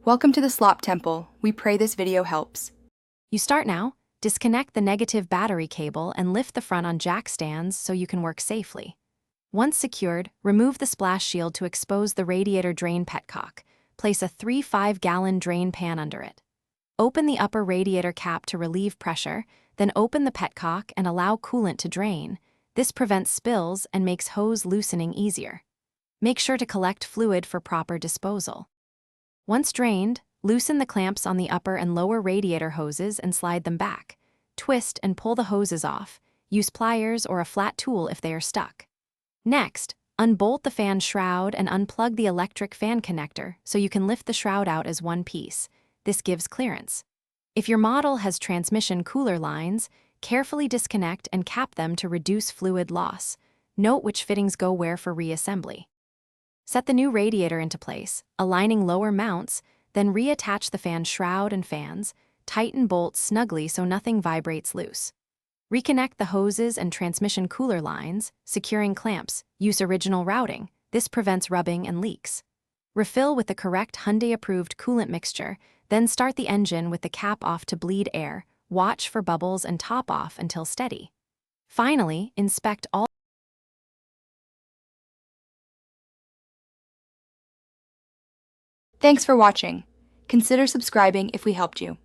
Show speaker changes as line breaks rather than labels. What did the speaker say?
Welcome to the Slop Temple. We pray this video helps.
You start now. Disconnect the negative battery cable and lift the front on jack stands so you can work safely. Once secured, remove the splash shield to expose the radiator drain petcock. Place a 3-5-gallon drain pan under it. Open the upper radiator cap to relieve pressure, then open the petcock and allow coolant to drain. This prevents spills and makes hose loosening easier. Make sure to collect fluid for proper disposal. Once drained, loosen the clamps on the upper and lower radiator hoses and slide them back. Twist and pull the hoses off. Use pliers or a flat tool if they are stuck. Next, unbolt the fan shroud and unplug the electric fan connector so you can lift the shroud out as one piece. This gives clearance. If your model has transmission cooler lines, carefully disconnect and cap them to reduce fluid loss. Note which fittings go where for reassembly. Set the new radiator into place, aligning lower mounts, then reattach the fan shroud and fans. Tighten bolts snugly so nothing vibrates loose. Reconnect the hoses and transmission cooler lines, securing clamps. Use original routing. This prevents rubbing and leaks. Refill with the correct Hyundai-approved coolant mixture, then start the engine with the cap off to bleed air. Watch for bubbles and top off until steady. Finally, inspect all.
Thanks for watching. Consider subscribing if we helped you.